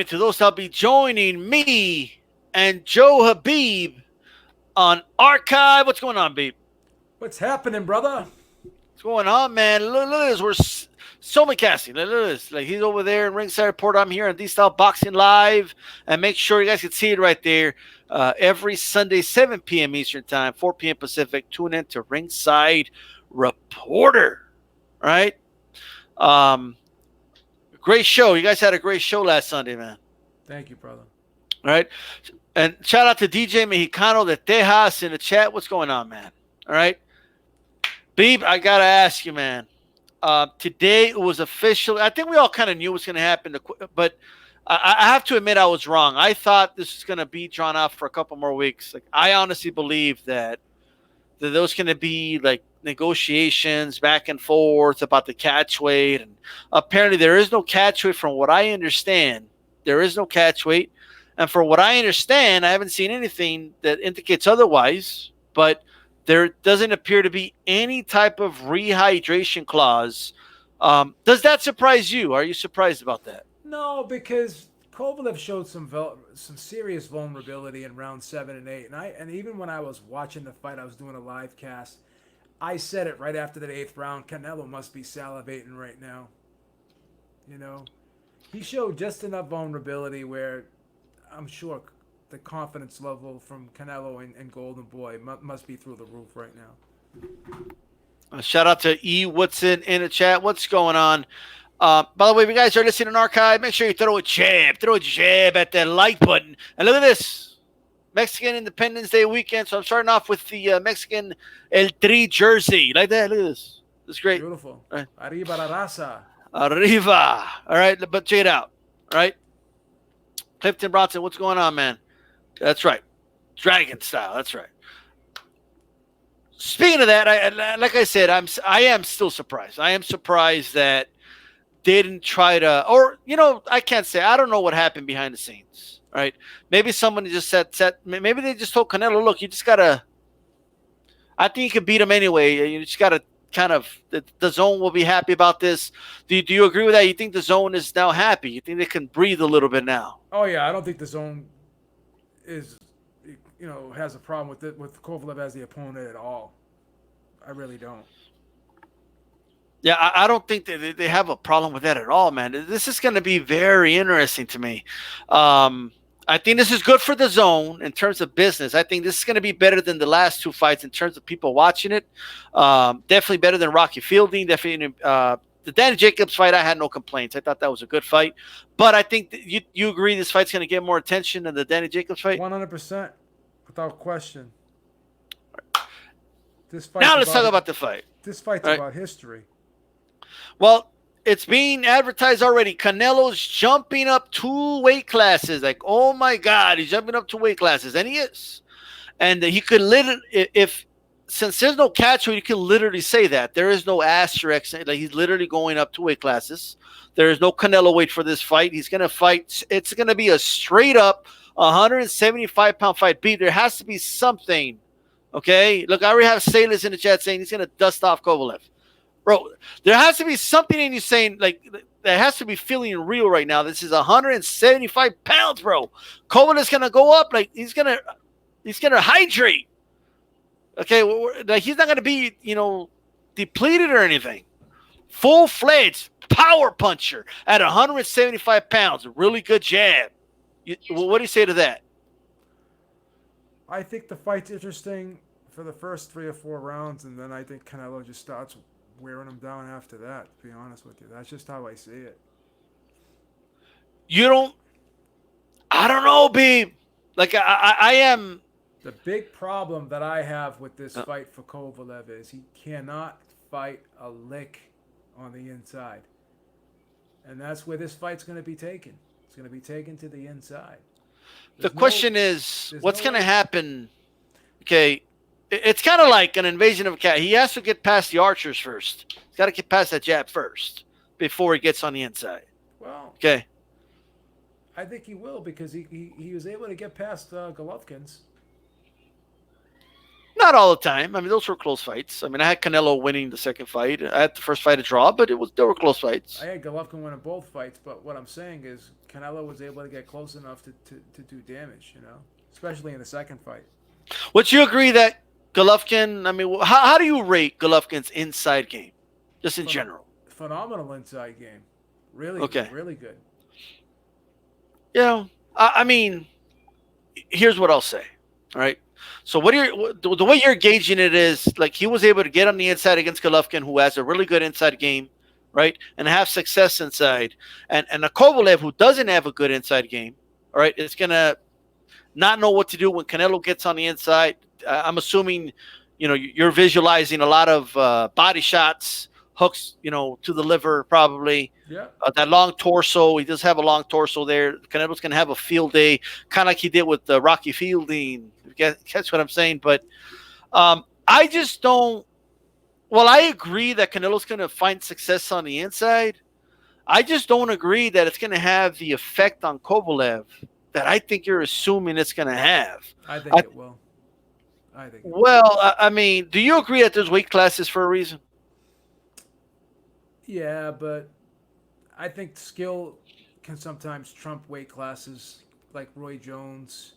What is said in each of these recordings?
to those that'll be joining me and Joe Habib on Archive. What's going on, Beeb? What's happening, brother? What's going on, man? Look at this. We're so McCassie. Look at this. Like he's over there in Ringside Report. I'm here on DStyleBoxing Live. And make sure you guys can see it right there. Every Sunday, 7 p.m. Eastern Time, 4 p.m. Pacific. Tune in to Ringside Reporter. All right? Great show. You guys had a great show last Sunday, man. Thank you, brother. All right. And shout out to DJ Mexicano de Tejas in the chat. What's going on, man? All right. Beeb, I got to ask you, man. Today it was official. I think we all kind of knew what was going to happen, but I have to admit I was wrong. I thought this was going to be drawn out for a couple more weeks. Like I honestly believe that those going to be like negotiations back and forth about the catch weight. And apparently there is no catch weight from what I understand. There is no catch weight. And from what I understand, I haven't seen anything that indicates otherwise, but there doesn't appear to be any type of rehydration clause. Does that surprise you? Are you surprised about that? No, because Kovalev showed some serious vulnerability in round 7 and 8, and even when I was watching the fight, I was doing a live cast. I said it right after that 8th round. Canelo must be salivating right now. You know, he showed just enough vulnerability where I'm sure the confidence level from Canelo and Golden Boy must be through the roof right now. Shout out to E. Woodson in the chat. What's going on? By the way, if you guys are listening to Archive, make sure you throw a jab at that like button. And look at this. Mexican Independence Day weekend. So I'm starting off with the Mexican El Tri jersey. Like that. Look at this. It's great. Beautiful. Right. Arriba la raza. Arriba. All right. But check it out. All right. Clifton Bronson, what's going on, man? That's right. Dragon style. That's right. Speaking of that, like I said, I am still surprised. I am surprised that they didn't try to, or, I can't say. I don't know what happened behind the scenes, right? Maybe somebody just said maybe they just told Canelo, look, you just got to, I think you can beat him anyway. You just got to kind of, the zone will be happy about this. Do you agree with that? You think the zone is now happy? You think they can breathe a little bit now? Oh, yeah. I don't think the zone is, has a problem with Kovalev as the opponent at all. I really don't. Yeah, I don't think that they have a problem with that at all, man. This is going to be very interesting to me. I think this is good for the zone in terms of business. I think this is going to be better than the last 2 fights in terms of people watching it. Definitely better than Rocky Fielding. Definitely the Danny Jacobs fight, I had no complaints. I thought that was a good fight. But I think you agree this fight's going to get more attention than the Danny Jacobs fight? 100%, without question. Now let's talk about the fight. This fight's about history. Well, it's being advertised already. Canelo's jumping up 2 weight classes. Like, oh my God, he's jumping up 2 weight classes. And he is. And he could literally, since there's no catch weight, you can literally say that. There is no asterisk. Like, he's literally going up 2 weight classes. There is no Canelo weight for this fight. He's going to fight. It's going to be a straight up 175-pound fight. There has to be something. Okay? Look, I already have Salas in the chat saying he's going to dust off Kovalev. Bro, there has to be something in you saying, like, that has to be feeling real right now. This is 175 pounds, bro. Kovalev's going to go up. Like, he's going to hydrate. Okay? Like, he's not going to be, depleted or anything. Full-fledged power puncher at 175 pounds. Really good jab. What do you say to that? I think the fight's interesting for the first 3 or 4 rounds, and then I think Canelo just starts wearing him down after that, to be honest with you. That's just how I see it. I don't know, Beeb. Like, I am. The big problem that I have with this fight for Kovalev is he cannot fight a lick on the inside. And that's where this fight's going to be taken. It's going to be taken to the inside. The question is, what's going to happen? Okay, it's kind of like an invasion of a cat. He has to get past the archers first. He's got to get past that jab first before he gets on the inside. Well, okay. I think he will because he was able to get past Golovkin's. No, not all the time. I mean, those were close fights. I mean, I had Canelo winning the second fight. I had the first fight a draw, but they were close fights. I had Golovkin winning both fights, but what I'm saying is Canelo was able to get close enough to do damage, especially in the second fight. Would you agree that Golovkin? I mean, how do you rate Golovkin's inside game, just in general? Phenomenal inside game, really, really good. I mean, here's what I'll say. All right. So the way you're gauging it is like he was able to get on the inside against Golovkin, who has a really good inside game, right, and have success inside, and a Kovalev who doesn't have a good inside game, all right, is gonna not know what to do when Canelo gets on the inside. I'm assuming, you're visualizing a lot of body shots, hooks, to the liver probably. Yeah. That long torso. He does have a long torso there. Canelo's going to have a field day, kind of like he did with Rocky Fielding. Catch what I'm saying? But I just don't. Well, I agree that Canelo's going to find success on the inside. I just don't agree that it's going to have the effect on Kovalev that I think you're assuming it's going to have. I think it will. Well, I mean, do you agree that there's weight classes for a reason? Yeah, but I think skill can sometimes trump weight classes, like Roy Jones,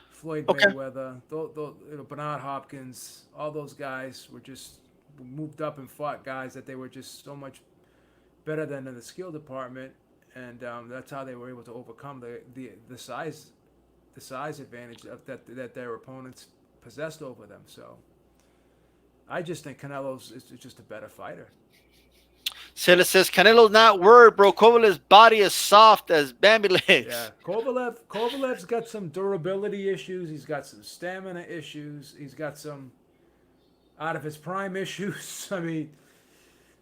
Floyd Mayweather, Bernard Hopkins. All those guys were just moved up and fought guys that they were just so much better than in the skill department, and that's how they were able to overcome the size advantage that their opponents possessed over them. So I just think Canelo's is just a better fighter. Sela says Canelo's not word, bro. Kovalev's body is soft as Bambi legs. Yeah, Kovalev's got some durability issues. He's got some stamina issues. He's got some out of his prime issues. I mean,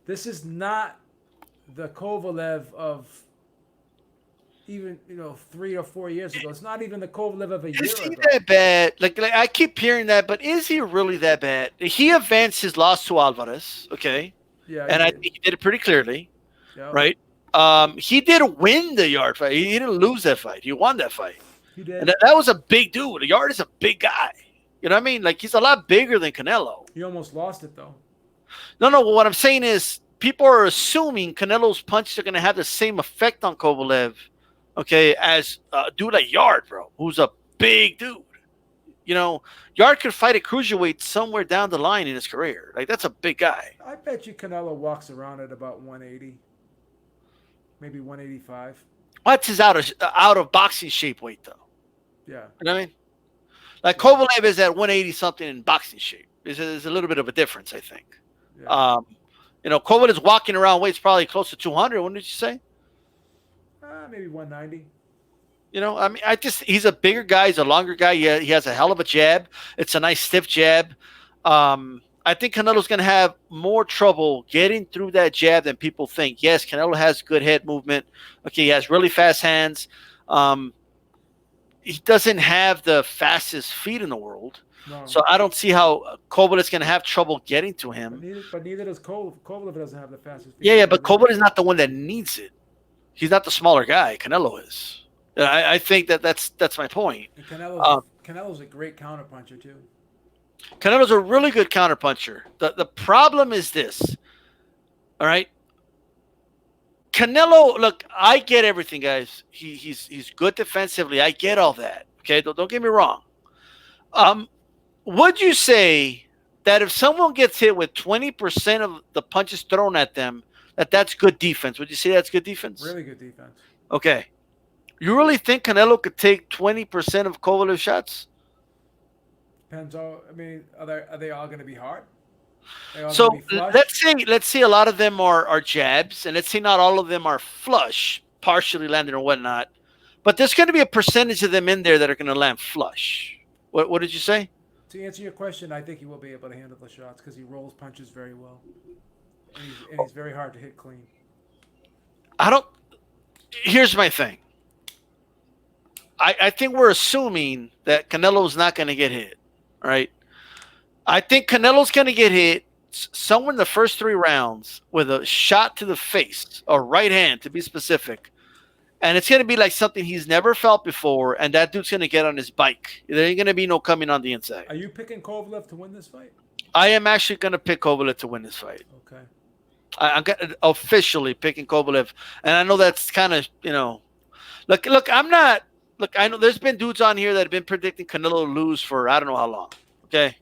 this is not the Kovalev of even 3 or 4 years ago. It's not even the Kovalev of a year ago. Is he that bad? Like I keep hearing that, but is he really that bad? He advanced his loss to Alvarez, okay? Yeah, and I think he did it pretty clearly, yep. Right? He did win the Yard fight. He didn't lose that fight. He won that fight. He did. And that was a big dude. The Yard is a big guy. You know what I mean? Like, he's a lot bigger than Canelo. He almost lost it, though. No. What I'm saying is people are assuming Canelo's punches are going to have the same effect on Kovalev, okay, as a dude like Yard, bro, who's a big dude. Yard could fight a cruiserweight somewhere down the line in his career. Like, that's a big guy. I bet you Canelo walks around at about 180, maybe 185. What's his out of boxing shape weight, though? Yeah. You know what I mean? Like, Kovalev is at 180 something in boxing shape. There's a little bit of a difference, I think. Yeah. Kovalev is walking around weights probably close to 200. What did you say? Maybe 190. I mean, he's a bigger guy. He's a longer guy. He has a hell of a jab. It's a nice stiff jab. I think Canelo's going to have more trouble getting through that jab than people think. Yes, Canelo has good head movement. Okay, he has really fast hands. He doesn't have the fastest feet in the world. No. So I don't see how Kovalev's going to have trouble getting to him. But neither does Kovalev doesn't have the fastest feet. Yeah, but Kovalev is not the one that needs it. He's not the smaller guy. Canelo is. I think that's my point. And Canelo's a great counterpuncher too. Canelo's a really good counterpuncher. The problem is this. All right. Canelo, look, I get everything, guys. He's good defensively. I get all that. Okay, don't get me wrong. Would you say that if someone gets hit with 20% of the punches thrown at them, that's good defense? Would you say that's good defense? Really good defense. Okay. You really think Canelo could take 20% of Kovalev's shots? Depends on. I mean, are they all going to be hard? So let's say a lot of them are jabs, and let's say not all of them are flush, partially landing or whatnot. But there's going to be a percentage of them in there that are going to land flush. What did you say? To answer your question, I think he will be able to handle the shots because he rolls punches very well, and he's very hard to hit clean. Here's my thing. I think we're assuming that Canelo's not going to get hit, right? I think Canelo's going to get hit somewhere in the first 3 rounds with a shot to the face, or right hand to be specific, and it's going to be like something he's never felt before, and that dude's going to get on his bike. There ain't going to be no coming on the inside. Are you picking Kovalev to win this fight? I am actually going to pick Kovalev to win this fight. Okay. I'm officially picking Kovalev, and I know that's kind of, look. I'm not. Look, I know there's been dudes on here that have been predicting Canelo to lose for I don't know how long. Okay,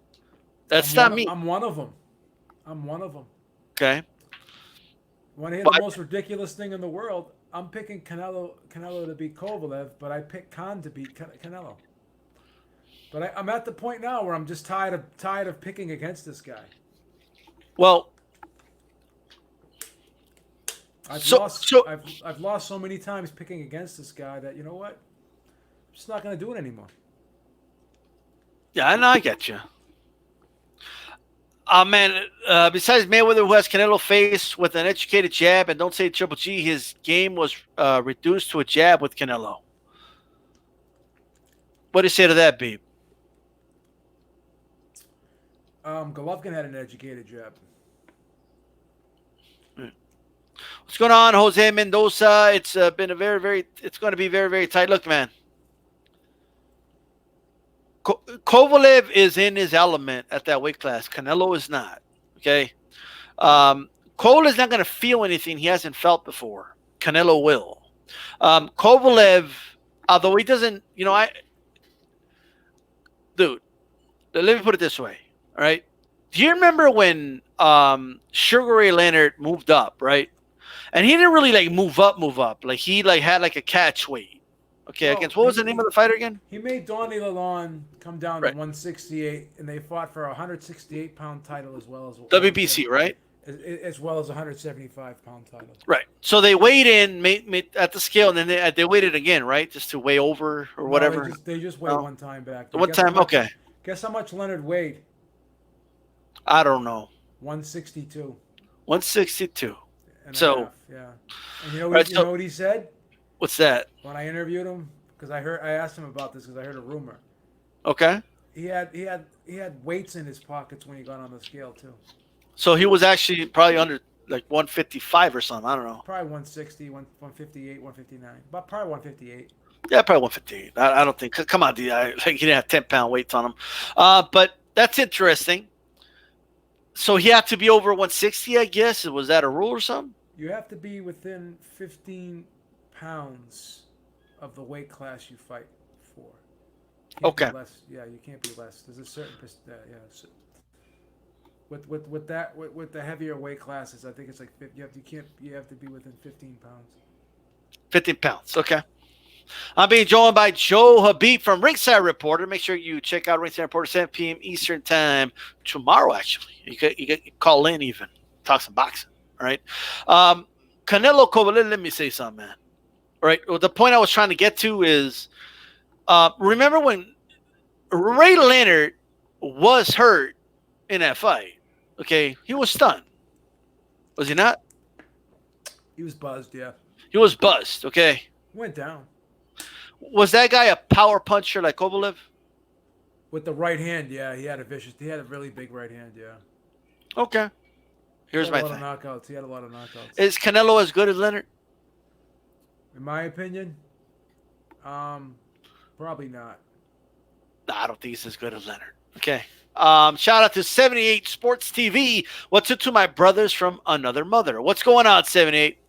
that's not me. I'm one of them. Okay. Want to hear the most ridiculous thing in the world? I'm picking Canelo to beat Kovalev, but I picked Khan to beat Canelo. But I'm at the point now where I'm just tired of picking against this guy. Well, I've lost so many times picking against this guy that, you know what? I'm just not going to do it anymore. Yeah, I know. I get you. Man, besides Mayweather, who has Canelo faced with an educated jab, and don't say Triple G, his game was reduced to a jab with Canelo. What do you say to that, Beeb? Golovkin had an educated jab. What's going on, Jose Mendoza? It's been it's going to be very, very tight. Look, man. Kovalev is in his element at that weight class. Canelo is not. Okay. Kovalev is not going to feel anything he hasn't felt before. Canelo will. Kovalev, although he doesn't, dude, let me put it this way. All right. Do you remember when Sugar Ray Leonard moved up, right? And he didn't really move up. Like he had a catchweight. Okay, against what was the name of the fighter again? He made Donnie Lalonde come down to 168, and they fought for a 168-pound title as well as WBC, right? As well as a 175-pound title. Right. So they weighed in, made at the scale, and then they weighed it again, right, just to weigh over or whatever. They just weighed one time back. One time, okay. Guess how much Leonard weighed? I don't know. 162. 162. And yeah. And you know what he said? What's that? When I interviewed him, because I asked him about this because I heard a rumor. Okay. He had weights in his pockets when he got on the scale too. So he was actually probably under 155 or something. I don't know. Probably 160, 158, 159, but probably 158. Yeah, probably 158. I don't think. Come on, he didn't have 10-pound weights on him. But that's interesting. So he had to be over 160, I guess. Was that a rule or something? You have to be within 15 pounds of the weight class you fight for. Okay. Yeah, you can't be less. There's a certain So with the heavier weight classes, I think it's you have to be within 15 pounds. 15 pounds. Okay. I'm being joined by Joe Habib from Ringside Reporter. Make sure you check out Ringside Reporter 7 p.m. Eastern Time tomorrow. Actually, you can call in even talk some boxing. All right. Canelo Kovalev. Let me say something, man. All right. Well, the point I was trying to get to is, remember when Ray Leonard was hurt in that fight? Okay, he was stunned. Was he not? He was buzzed. Yeah. He was buzzed. Okay. Went down. Was that guy a power puncher like Kovalev? With the right hand, yeah, he had a really big right hand, yeah. Okay. Here's my thing. He had a lot of knockouts. Is Canelo as good as Leonard? In my opinion, probably not. Nah, I don't think he's as good as Leonard. Okay. Shout out to 78 Sports TV. What's it to my brothers from another mother? What's going on, 78?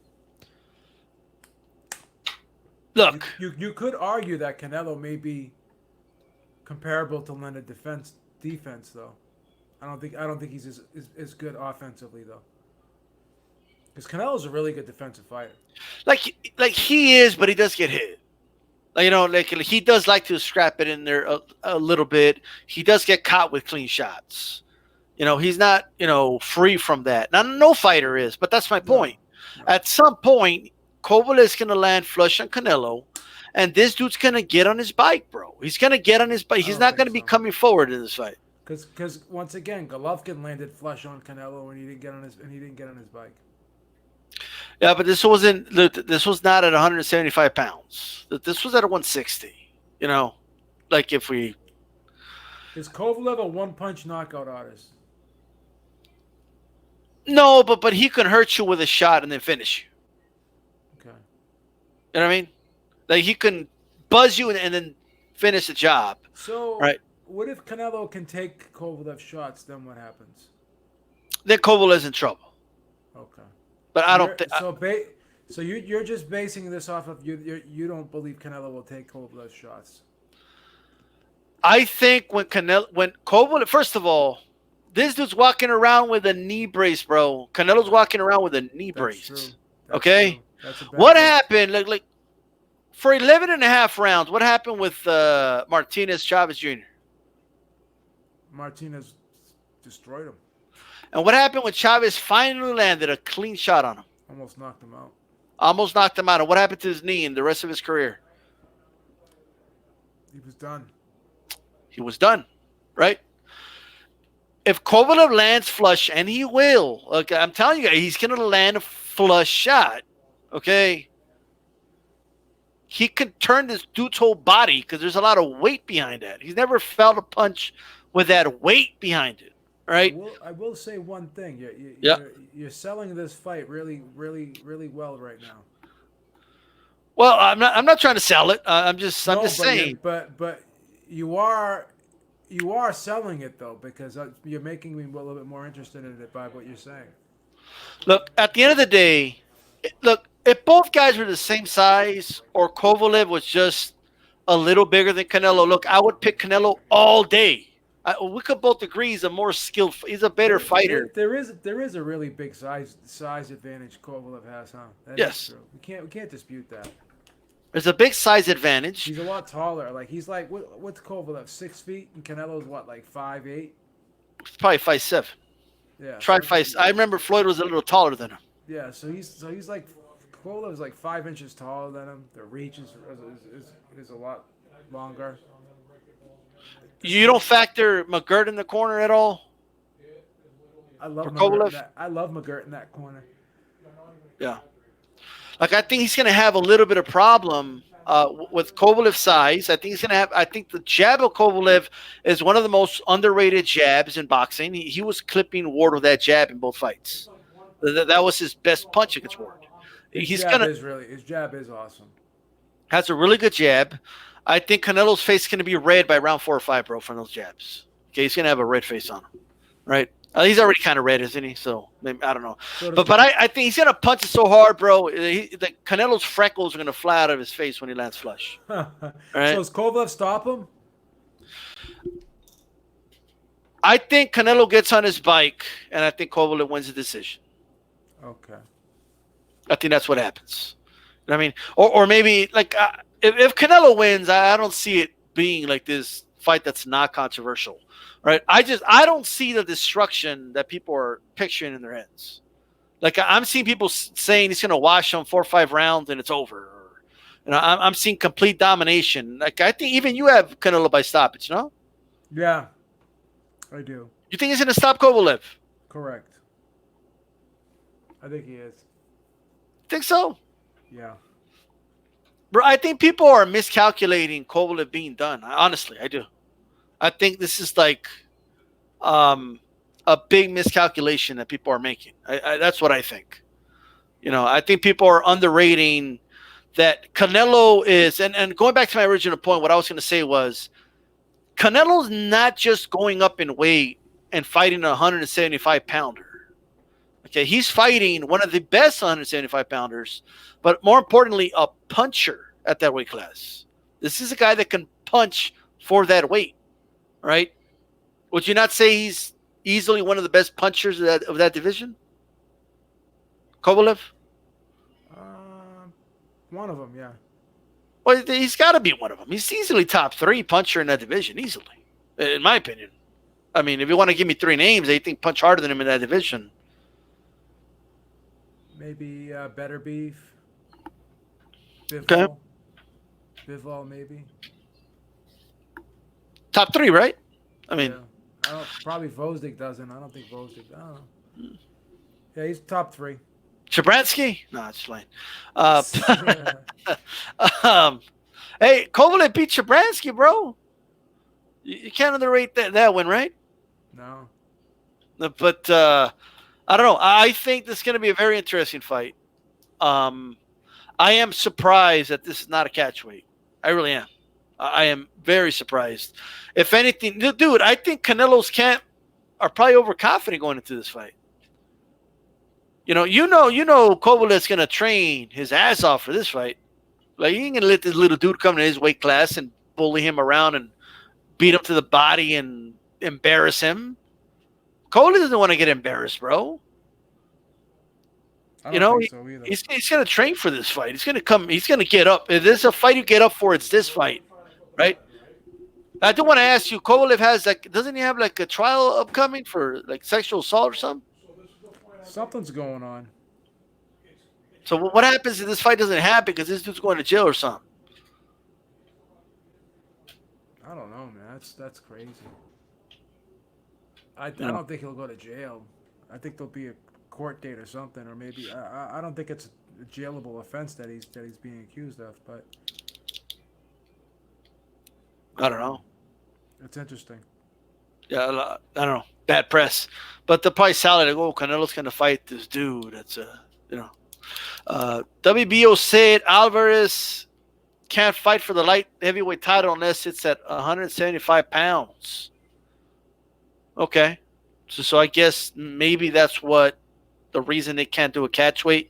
Look, you could argue that Canelo may be comparable to Leonard defense though. I don't think he's as good offensively though. Because Canelo's a really good defensive fighter. Like he is, but he does get hit. He does like to scrap it in there a little bit. He does get caught with clean shots. He's not free from that. Now, no fighter is, but that's my point. No. At some point, Kovalev's going to land flush on Canelo, and this dude's going to get on his bike, bro. He's going to get on his bike. He's not going to be coming forward in this fight. Because once again, Golovkin landed flush on Canelo, and he didn't get on his bike. Yeah, but this was not at 175 pounds. This was at a 160. If we. Is Kovalev a one-punch knockout artist? No, but he can hurt you with a shot and then finish you. Okay. You know what I mean? Like he can buzz you and then finish the job, So, right? what if Canelo can take Kovalev shots? Then what happens? Then Kovalev's in trouble. Okay. But So I don't you're think. so ba- so you're just basing this off of you don't believe Canelo will take Kovalev shots. I think when Kovalev, first of all, this dude's walking around with a knee brace, bro. Canelo's walking around with a knee That's true. brace. That's Okay, true. That's a bad what look. happened? Like for 11 and a half rounds, what happened with Martinez Chavez Jr.? Martinez destroyed him. And what happened when Chavez finally landed a clean shot on him? Almost knocked him out. Almost knocked him out. And what happened to his knee and the rest of his career? He was done. He was done, right? If Kovalev lands flush, and he will, okay, I'm telling you, he's going to land a flush shot, okay? He can turn this dude's whole body because there's a lot of weight behind that. He's never felt a punch with that weight behind it, right? I will say one thing. Yeah. You're selling this fight really, really, really well right now. Well, I'm not trying to sell it. I'm just saying. But you are selling it though because you're making me a little bit more interested in it by what you're saying. Look, at the end of the day, look, if both guys were the same size or Kovalev was just a little bigger than Canelo, look, I would pick Canelo all day. We could both agree he's a more skilled, he's a better fighter. There is a really big size advantage Kovalev has, huh? That Yes. is true. We can't dispute that. There's a big size advantage. He's a lot taller. Like he's like what's Kovalev 6 feet and Canelo's what like 5'8". It's probably 5'7". Yeah. Try 5. I remember Floyd was a little taller than him. Yeah. So he's like Kovalev's like 5 inches taller than him. The reach is a lot longer. You don't factor McGirt in the corner at all? I love For McGirt. Kovalev? I love McGirt in that corner. Yeah. Like, I think he's going to have a little bit of problem with Kovalev's size. I think he's going to have – I think the jab of Kovalev is one of the most underrated jabs in boxing. He was clipping Ward with that jab in both fights. That was his best punch against Ward. His jab is awesome. Has a really good jab. I think Canelo's face is going to be red by round 4 or 5, bro, from those jabs. Okay, he's going to have a red face on him, right? He's already kind of red, isn't he? So maybe, I don't know. But I think he's going to punch it so hard, bro. The Canelo's freckles are going to fly out of his face when he lands flush. Right? So does Kovalev stop him? I think Canelo gets on his bike, and I think Kovalev wins the decision. Okay. I think that's what happens. You know what I mean? Or maybe, like, if Canelo wins, I don't see it being like this fight that's not controversial. Right, I don't see the destruction that people are picturing in their heads. Like, I'm seeing people saying he's going to wash them 4 or 5 rounds and it's over. Or, I'm seeing complete domination. Like, I think even you have Canelo by stoppage, no? Yeah, I do. You think he's going to stop Kovalev? Correct. I think he is. Think so? Yeah. Bro, I think people are miscalculating Kovalev being done. Honestly, I do. I think this is like a big miscalculation that people are making. That's what I think. I think people are underrating that Canelo is, and going back to my original point, what I was going to say was Canelo's not just going up in weight and fighting a 175-pounder. Okay, he's fighting one of the best 175-pounders, but more importantly, a puncher at that weight class. This is a guy that can punch for that weight. Right? Would you not say he's easily one of the best punchers of that division? Kovalev? One of them, yeah. Well, he's got to be one of them. He's easily top 3 puncher in that division, easily, in my opinion. I mean, if you want to give me 3 names, they think punch harder than him in that division. Maybe Better Beef. Bivol. Okay. Bivol, maybe. Top 3, right? I mean, yeah. Probably Vosdik doesn't. I don't think Vosdik. I don't know. Yeah, he's top 3. Chabransky? No, it's fine. Hey, Kovalev beat Chabransky, bro. You can't underrate that win, right? No. But I don't know. I think this is going to be a very interesting fight. I am surprised that this is not a catchweight. I really am. I am very surprised. If anything, dude, I think Canelo's camp are probably overconfident going into this fight. Kovalev's gonna train his ass off for this fight. Like, he ain't gonna let this little dude come to his weight class and bully him around and beat him to the body and embarrass him. Kovalev doesn't want to get embarrassed, bro. I don't think so either. He's gonna train for this fight. He's gonna come. He's gonna get up. If there's a fight you get up for, it's this fight, right? I do want to ask you. Kovalev has doesn't he have like a trial upcoming for like sexual assault or something? Something's going on. So what happens if this fight doesn't happen because this dude's going to jail or something? I don't know, man. That's crazy. I don't think he'll go to jail. I think there'll be a court date or something, or maybe I don't think it's a jailable offense that he's being accused of, but I don't know. It's interesting. Yeah, I don't know. Bad press, but they'll probably sell it. Like, oh, Canelo's gonna fight this dude. That's WBO said Alvarez can't fight for the light heavyweight title unless it's at 175 pounds. Okay, so I guess maybe that's what the reason they can't do a catchweight.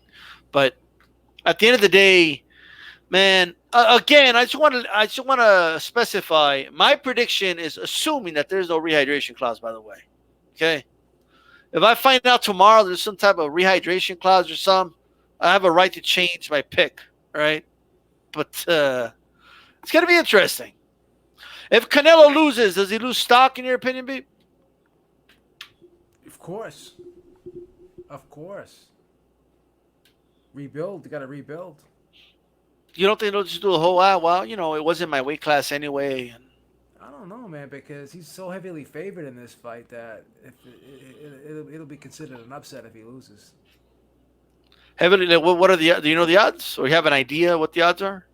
But at the end of the day, man, again, I just want to specify my prediction is assuming that there's no rehydration clause. By the way, okay, if I find out tomorrow there's some type of rehydration clause or something, I have a right to change my pick. All right, but it's gonna be interesting. If Canelo loses, does he lose stock in your opinion, B? Of course. Rebuild. You got to rebuild. You don't think they'll just do a whole wow? Well, it wasn't my weight class anyway. I don't know, man, because he's so heavily favored in this fight that if it'll be considered an upset if he loses. Heavily. What are the? Do you know the odds, or you have an idea what the odds are?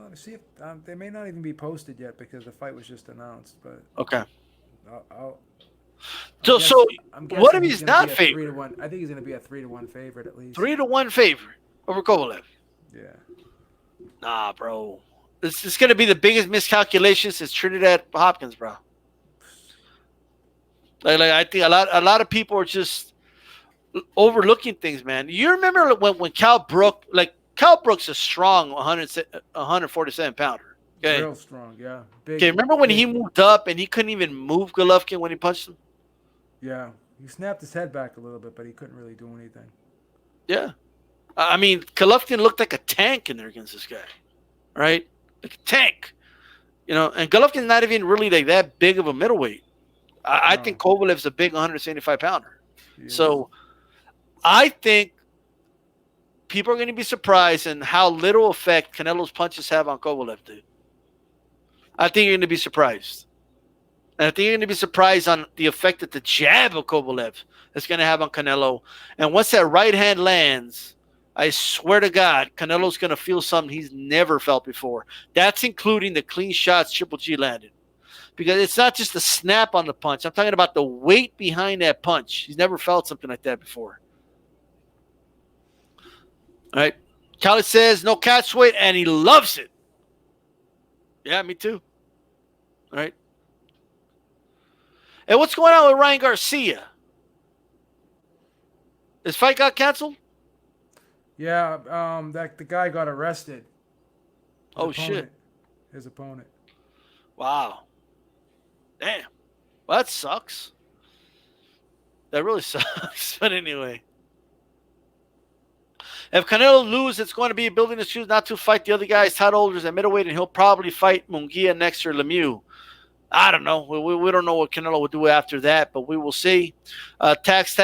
Let me see if they may not even be posted yet because the fight was just announced. But okay. So what if he's not favored? 3-1. I think he's going to be a 3-1 favorite at least. 3-1 favorite over Kovalev. Yeah. Nah, bro. This is going to be the biggest miscalculation since Trinidad Hopkins, bro. Like I think a lot of people are just overlooking things, man. You remember when Cal Brook's a strong 147 pounder. Okay. Real strong, yeah. Okay, remember when he moved up and he couldn't even move Golovkin when he punched him? Yeah, he snapped his head back a little bit, but he couldn't really do anything. Yeah. I mean, Golovkin looked like a tank in there against this guy, right? Like a tank. And Golovkin's not even really like that big of a middleweight. I think Kovalev's a big 175 pounder. So I think people are going to be surprised in how little effect Canelo's punches have on Kovalev, dude. I think you're going to be surprised. And I think you're going to be surprised on the effect that the jab of Kovalev is going to have on Canelo. And once that right hand lands, I swear to God, Canelo's going to feel something he's never felt before. That's including the clean shots Triple G landed. Because it's not just the snap on the punch. I'm talking about the weight behind that punch. He's never felt something like that before. All right. Khaled says no catchweight, and he loves it. Yeah, me too. All right. And what's going on with Ryan Garcia? His fight got canceled? Yeah, the guy got arrested. Shit. His opponent. Wow. Damn. Well, that sucks. That really sucks. But anyway. If Canelo loses, it's going to be building his shoes not to fight the other guys, title holders at middleweight, and he'll probably fight Munguia next or Lemieux. I don't know. We don't know what Canelo will do after that, but we will see. Tax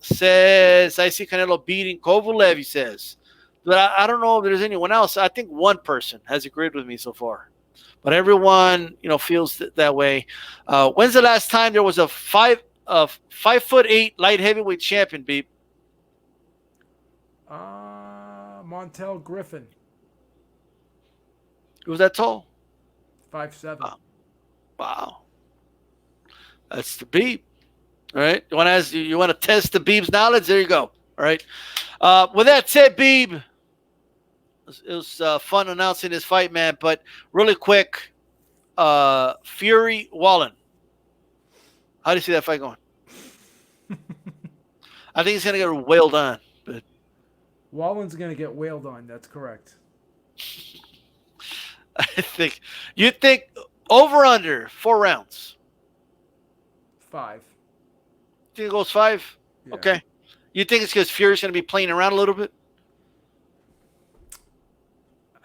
says, I see Canelo beating Kovalev, he says. But I don't know if there's anyone else. I think one person has agreed with me so far. But everyone, feels that way. When's the last time there was a 5'8" light heavyweight champion, Beep? Montel Griffin. Who was that tall? 5'7". Wow. That's the Beep. All right. You want to test the Beep's knowledge? There you go. All right. With that said, Beep, It was fun announcing this fight, man. But really quick, Fury Wallen. How do you see that fight going? I think he's gonna get wailed on. But Wallen's going to get wailed on. That's correct. I think you think over under 4 rounds. 5. Think it goes 5? Yeah. Okay. You think it's because Fury's gonna be playing around a little bit?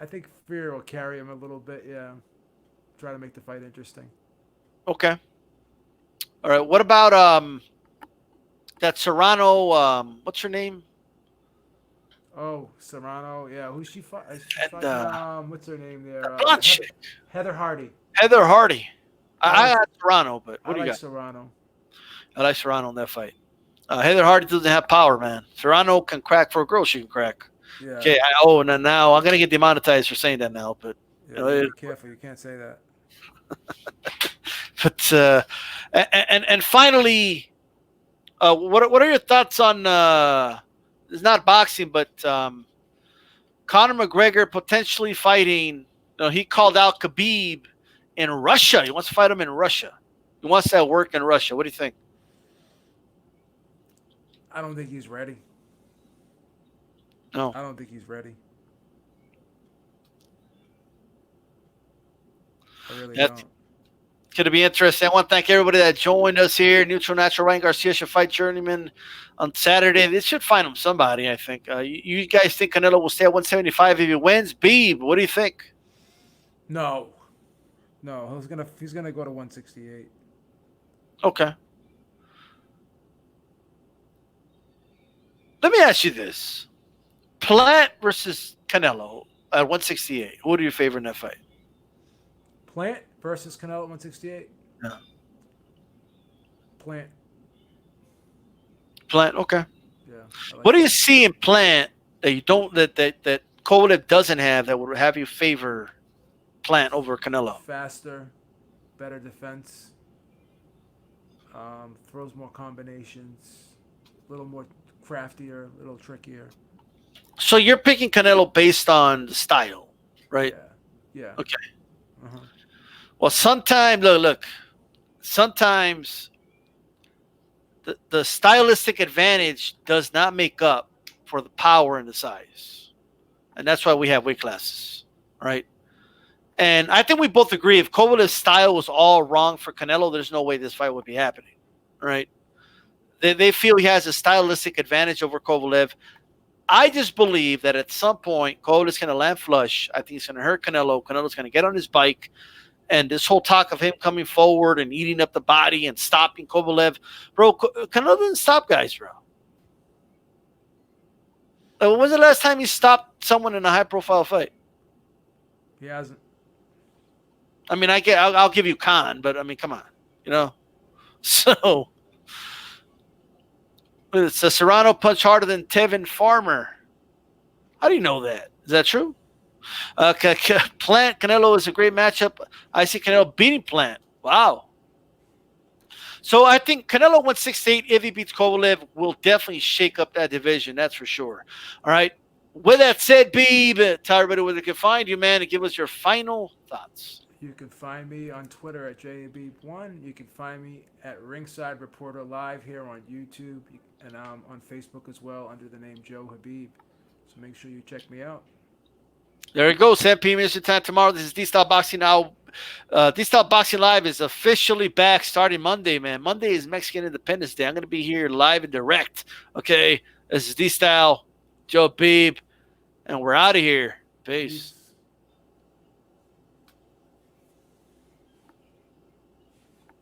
I think Fury will carry him a little bit. Yeah. Try to make the fight interesting. Okay. All right. What about that Serrano? What's her name? Oh, Serrano. Yeah. Who's she fighting? What's her name there? Blonde chick. Heather Hardy. Heather Hardy. I got Serrano, but I what do you like got? Serrano. I like Serrano in that fight. Heather Hardy doesn't have power, man. Serrano can crack for a girl. She can crack. Yeah. Okay. And now I'm gonna get demonetized for saying that now, but Yeah, be careful. You can't say that. but and finally, what are your thoughts on? It's not boxing, but Conor McGregor potentially fighting. He called out Khabib in Russia. He wants to fight him in Russia. He wants that work in Russia. What do you think? I don't think he's ready. No. I don't think he's ready. I really don't. It's going to be interesting. I want to thank everybody that joined us here. Neutral Natural Ryan Garcia should fight Journeyman on Saturday. This should find him somebody, I think. You guys think Canelo will stay at 175 if he wins? Beeb, what do you think? No, he's gonna go to 168. Okay. Let me ask you this: Plant versus Canelo at 168. Who do you favor in that fight? Plant versus Canelo at 168. Yeah. Plant. Okay. Yeah. What do you see in Plant that you don't that Kovalev doesn't have that would have you favor Plant over Canelo? Faster, better defense. Throws more combinations. A little more craftier, a little trickier. So you're picking Canelo based on the style, right? Yeah. Okay. Uh-huh. Well, sometimes look. Sometimes the stylistic advantage does not make up for the power and the size, and that's why we have weight classes, right? And I think we both agree if Kovalev's style was all wrong for Canelo, there's no way this fight would be happening, right? They feel he has a stylistic advantage over Kovalev. I just believe that at some point, Kovalev's going to land flush. I think he's going to hurt Canelo. Canelo's going to get on his bike. And this whole talk of him coming forward and eating up the body and stopping Kovalev. Bro, Canelo doesn't stop guys, bro. When was the last time he stopped someone in a high-profile fight? He hasn't. I mean, I'll give you Khan, but I mean, come on, So it's a Serrano punch harder than Tevin Farmer. How do you know that? Is that true? Plant Canelo is a great matchup. I see Canelo beating Plant. Wow. So I think Canelo 168, if he beats Kovalev, will definitely shake up that division. That's for sure. All right. With that said, Beeb, tell everybody where they can find you, man, and give us your final thoughts. You can find me on Twitter at JAB1. You can find me at Ringside Reporter Live here on YouTube and on Facebook as well under the name Joe Habib. So make sure you check me out. There you go. 7 p.m. Eastern Time tomorrow. This is DStyleBoxing now. DStyleBoxing Live is officially back starting Monday, man. Monday is Mexican Independence Day. I'm going to be here live and direct. Okay. This is DStyle, Joe Beeb, and we're out of here. Peace.